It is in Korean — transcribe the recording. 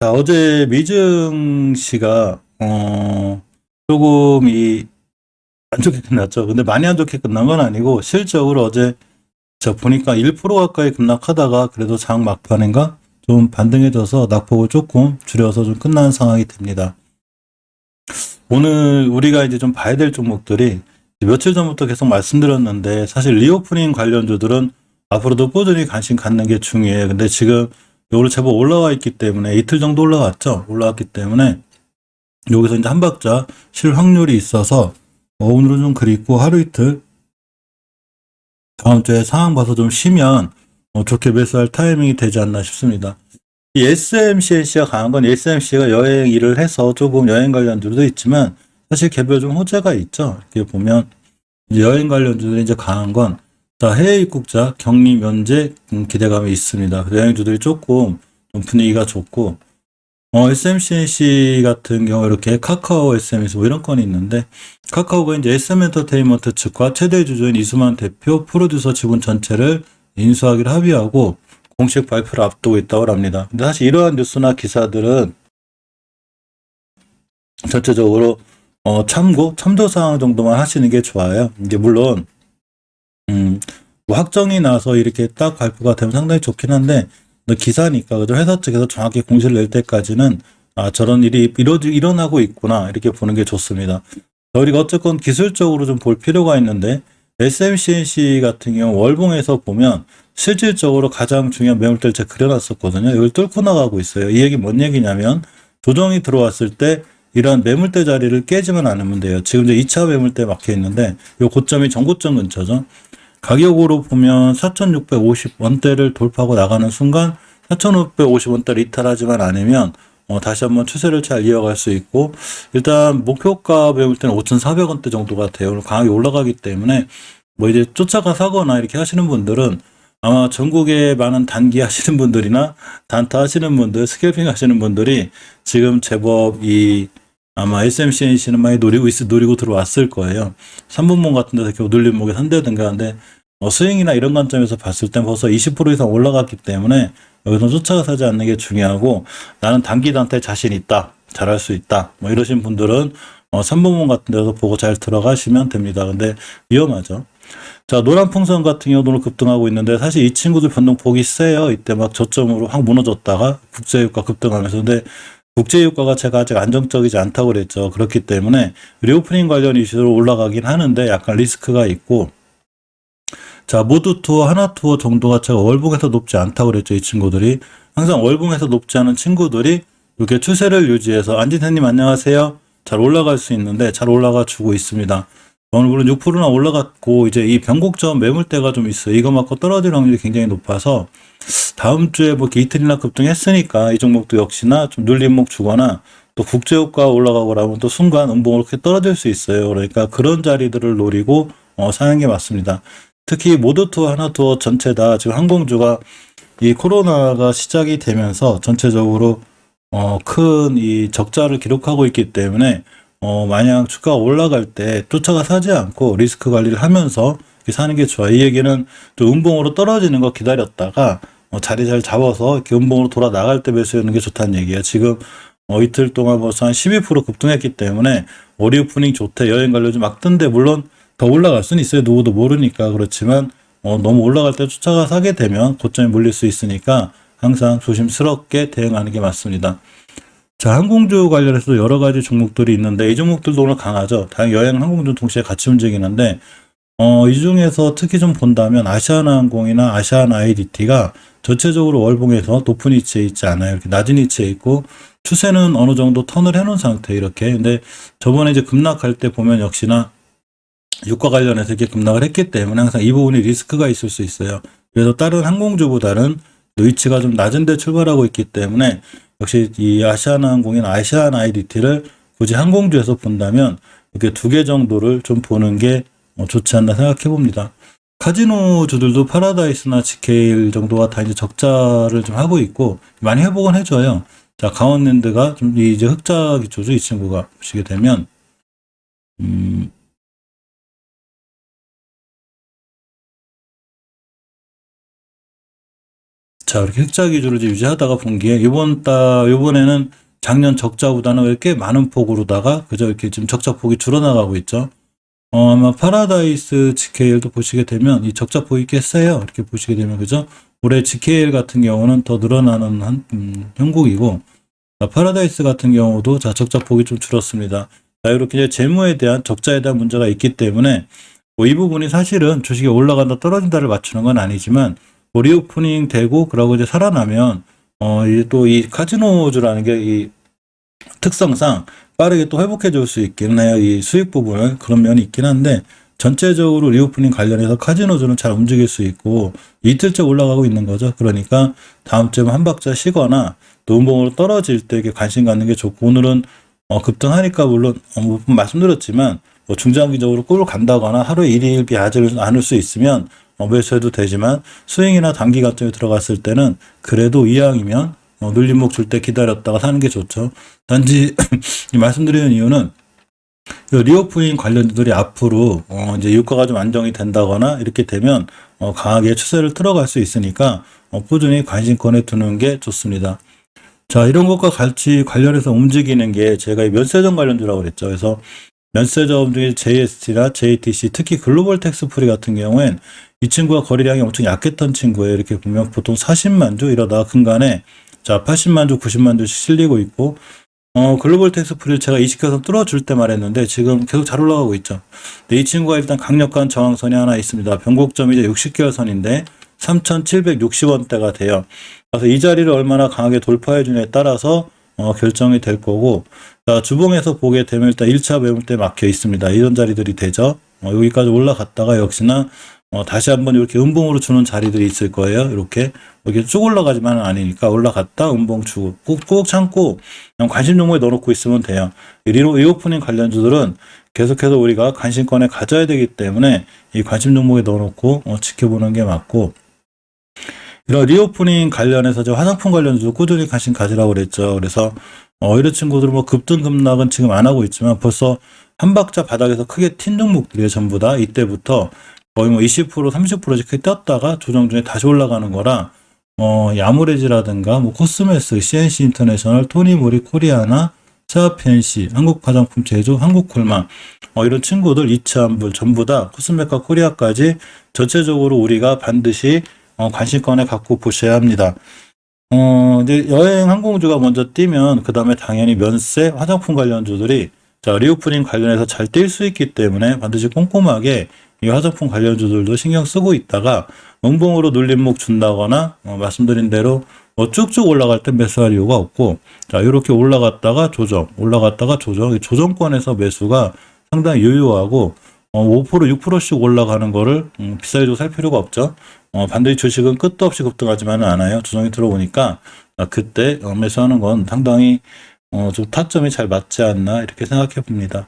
자, 어제 미증 씨가 조금 안 좋게 끝났죠. 근데 많이 안 좋게 끝난 건 아니고 실적으로 어제 저 보니까 1% 가까이 급락하다가 그래도 장 막판인가 좀 반등해져서 낙폭을 조금 줄여서 좀 끝난 상황이 됩니다. 오늘 우리가 이제 좀 봐야 될 종목들이 며칠 전부터 계속 말씀드렸는데 사실 리오프닝 관련주들은 앞으로도 꾸준히 관심 갖는 게 중요해요. 근데 지금 요로 제법 올라와 있기 때문에 이틀 정도 올라왔죠. 올라왔기 때문에 여기서 이제 한 박자 실 확률이 있어서 오늘은 좀 그립고 하루 이틀 다음 주에 상황 봐서 좀 쉬면 좋게 매수할 타이밍이 되지 않나 싶습니다. 이 SMCNC가 강한 건 SMC가 여행 일을 해서 조금 여행 관련주도 있지만 사실 개별 좀 호재가 있죠. 이렇게 보면 이제 여행 관련주들이 이제 강한 건 다 해외 입국자 격리 면제 기대감이 있습니다. 여행주들이 조금 좀 분위기가 좋고 SMCNC 같은 경우 이렇게 카카오 SMS 뭐 이런 건이 있는데 카카오가 이제 SM엔터테인먼트 측과 최대 주주인 이수만 대표 프로듀서 지분 전체를 인수하기로 합의하고 공식 발표를 앞두고 있다고 합니다. 근데 사실 이러한 뉴스나 기사들은 전체적으로 참조 사항 정도만 하시는 게 좋아요. 이제 물론 뭐 확정이 나서 이렇게 딱 발표가 되면 상당히 좋긴 한데 기사니까 그죠? 회사 측에서 정확히 공시를 낼 때까지는 저런 일이 일어나고 있구나 이렇게 보는 게 좋습니다. 우리가 어쨌건 기술적으로 좀 볼 필요가 있는데 SMCNC 같은 경우 월봉에서 보면 실질적으로 가장 중요한 매물대를 제가 그려놨었거든요. 이걸 뚫고 나가고 있어요. 이 얘기 뭔 얘기냐면 조정이 들어왔을 때 이러한 매물대 자리를 깨지만 않으면 돼요. 지금 이제 2차 매물대 막혀 있는데 이 고점이 전고점 근처죠. 가격으로 보면 4,650원대를 돌파하고 나가는 순간 4,550원대를 이탈하지만 않으면 다시 한번 추세를 잘 이어갈 수 있고 일단 목표가 배울 때는 5,400원대 정도가 돼요. 강하게 올라가기 때문에 뭐 이제 쫓아가 사거나 이렇게 하시는 분들은 아마 전국에 많은 단기 하시는 분들이나 단타 하시는 분들, 스캘핑 하시는 분들이 지금 제법 아마 SMCNC는 많이 노리고 들어왔을 거예요. 3분봉 같은 데서 이렇게 눌림목에 산다든가 하는데 스윙이나 이런 관점에서 봤을 땐 벌써 20% 이상 올라갔기 때문에 여기서 쫓아가 사지 않는 게 중요하고 나는 단기 단타에 자신 있다. 잘할 수 있다. 뭐 이러신 분들은 3분봉 같은 데서 보고 잘 들어가시면 됩니다. 근데 위험하죠. 자, 노란 풍선 같은 경우도 오늘 급등하고 있는데 사실 이 친구들 변동 폭이 세요. 이때 막 저점으로 확 무너졌다가 국제유가 급등하면서 근데 국제유가가 제가 아직 안정적이지 않다고 그랬죠. 그렇기 때문에 리오프닝 관련 이슈로 올라가긴 하는데 약간 리스크가 있고 자, 모두 투어, 하나 투어 정도가 제가 월봉에서 높지 않다고 그랬죠. 이 친구들이. 항상 월봉에서 높지 않은 친구들이 이렇게 추세를 유지해서 안진태님 안녕하세요. 잘 올라갈 수 있는데 잘 올라가 주고 있습니다. 오늘 물론 6%나 올라갔고 이제 이 변곡점 매물대가 좀 있어요. 이거 맞고 떨어질 확률이 굉장히 높아서 다음 주에 뭐 이틀이나 급등했으니까 이 종목도 역시나 좀 눌림목 주거나 또 국제유가 올라가고 나면 또 순간 음봉으로 이렇게 떨어질 수 있어요. 그러니까 그런 자리들을 노리고 사는 게 맞습니다. 특히 모두투어, 하나투어 전체 다 지금 항공주가 이 코로나가 시작이 되면서 전체적으로 큰 이 적자를 기록하고 있기 때문에 만약 주가가 올라갈 때 쫓아가 사지 않고 리스크 관리를 하면서 사는 게 좋아요. 이 얘기는 또 음봉으로 떨어지는 거 기다렸다가 자리 잘 잡아서 이렇게 음봉으로 돌아 나갈 때 매수하는 게 좋다는 얘기예요. 지금 이틀 동안 벌써 한 12% 급등했기 때문에 오리오프닝 좋대 여행 관련주 막 뜬데 물론 더 올라갈 수는 있어요. 누구도 모르니까. 그렇지만 너무 올라갈 때 쫓아가 사게 되면 고점에 몰릴 수 있으니까 항상 조심스럽게 대응하는 게 맞습니다. 자, 항공주 관련해서 여러 가지 종목들이 있는데 이 종목들도 오늘 강하죠. 다행 여행 항공주 동시에 같이 움직이는데 이 중에서 특히 좀 본다면 아시아나항공이나 아시아나IDT가 전체적으로 월봉에서 높은 위치에 있지 않아요. 이렇게 낮은 위치에 있고 추세는 어느 정도 턴을 해놓은 상태 이렇게. 근데 저번에 이제 급락할 때 보면 역시나 유가 관련해서 이렇게 급락을 했기 때문에 항상 이 부분이 리스크가 있을 수 있어요. 그래서 다른 항공주보다는 위치가 좀 낮은 데 출발하고 있기 때문에 역시 이 아시아나항공이나 아시아나IDT를 굳이 항공주에서 본다면 이렇게 두 개 정도를 좀 보는 게 좋지 않나 생각해 봅니다. 카지노주들도 파라다이스나 지케일 정도가 다 이제 적자를 좀 하고 있고 많이 회복은 해줘요. 자, 강원랜드가 좀 이제 흑자 기초죠. 이 친구가 보시게 되면 자, 이렇게 흑자 기조를 이제 유지하다가 분기에 이번에는 작년 적자보다는 꽤 많은 폭으로다가 그저 이렇게 지금 적자 폭이 줄어나가고 있죠. 아마 파라다이스 GKL도 보시게 되면 이 적자 폭이 꽤 세요. 이렇게 보시게 되면 그죠? 올해 GKL 같은 경우는 더 늘어나는 형국이고, 파라다이스 같은 경우도 자 적자 폭이 좀 줄었습니다. 자, 이렇게 이제 재무에 대한 적자에 대한 문제가 있기 때문에 뭐 이 부분이 사실은 주식이 올라간다 떨어진다를 맞추는 건 아니지만 리오프닝 되고 그러고 이제 살아나면 또 이 카지노주라는 게 이 특성상 빠르게 또 회복해 줄 수 있긴 해요. 이 수익 부분은 그런 면이 있긴 한데 전체적으로 리오프닝 관련해서 카지노주는 잘 움직일 수 있고 이틀째 올라가고 있는 거죠. 그러니까 다음 주에 한 박자 쉬거나 또 음봉으로 떨어질 때 이렇게 관심 갖는 게 좋고, 오늘은 급등하니까 물론 말씀드렸지만 뭐 중장기적으로 꿀을 간다거나 하루에 1일 비하지 않을 수 있으면 매수해도 되지만 스윙이나 단기 관점에 들어갔을 때는 그래도 이왕이면 눌림목 줄 때 기다렸다가 사는 게 좋죠. 단지 말씀드리는 이유는 리오프닝 관련주들이 앞으로 이제 유가가 좀 안정이 된다거나 이렇게 되면 강하게 추세를 틀어갈 수 있으니까 꾸준히 관심권에 두는 게 좋습니다. 자, 이런 것과 같이 관련해서 움직이는 게 제가 이 면세점 관련주라고 그랬죠. 그래서 면세점 중에 JST나 JTC, 특히 글로벌 텍스프리 같은 경우엔 이 친구가 거래량이 엄청 약했던 친구예요. 이렇게 보면 보통 40만 주 이러다가 근간에 자 80만 주, 90만 주씩 실리고 있고, 글로벌 텍스프리를 제가 이식해서 뚫어줄 때 말했는데 지금 계속 잘 올라가고 있죠. 근데 이 친구가 일단 강력한 저항선이 하나 있습니다. 변곡점이 이제 60개월 선인데 3,760원대가 돼요. 그래서 이 자리를 얼마나 강하게 돌파해 주냐에 따라서 결정이 될 거고, 자, 주봉에서 보게 되면 일단 1차 매물대 막혀 있습니다. 이런 자리들이 되죠. 여기까지 올라갔다가 역시나 다시 한번 이렇게 음봉으로 주는 자리들이 있을 거예요. 이렇게 쭉 올라가지만은 아니니까 올라갔다 음봉 주고 꾹꾹 참고 그냥 관심 종목에 넣어놓고 있으면 돼요. 리오프닝 관련주들은 계속해서 우리가 관심권에 가져야 되기 때문에 이 관심 종목에 넣어놓고 지켜보는 게 맞고, 이런 리오프닝 관련해서 저 화장품 관련주도 꾸준히 관심 가지라고 그랬죠. 그래서 이런 친구들은 뭐 급등 급락은 지금 안 하고 있지만 벌써 한 박자 바닥에서 크게 튄 종목들이에요. 전부 다 이때부터 거의 뭐 20% 30%씩 크게 떴다가 조정 중에 다시 올라가는 거라 야무레지라든가 뭐 코스메스, CNC 인터내셔널, 토니모리 코리아나, 샤펜시, 한국 화장품 제조, 한국콜마 이런 친구들 이차한불 전부 다 코스메카 코리아까지 전체적으로 우리가 반드시 관심권에 갖고 보셔야 합니다. 이제 여행 항공주가 먼저 뛰면 그 다음에 당연히 면세, 화장품 관련주들이 자 리오프닝 관련해서 잘 뛸 수 있기 때문에 반드시 꼼꼼하게 이 화장품 관련주들도 신경 쓰고 있다가 음봉으로 눌림목 준다거나 말씀드린 대로 쭉쭉 올라갈 때 매수할 이유가 없고, 자 이렇게 올라갔다가 조정, 올라갔다가 조정, 조정권에서 매수가 상당히 유효하고 5% 6%씩 올라가는 거를 비싸게 주고 살 필요가 없죠. 반드시 주식은 끝도 없이 급등하지만은 않아요. 조정이 들어오니까 그때 매수하는 건 상당히 좀 타점이 잘 맞지 않나 이렇게 생각해 봅니다.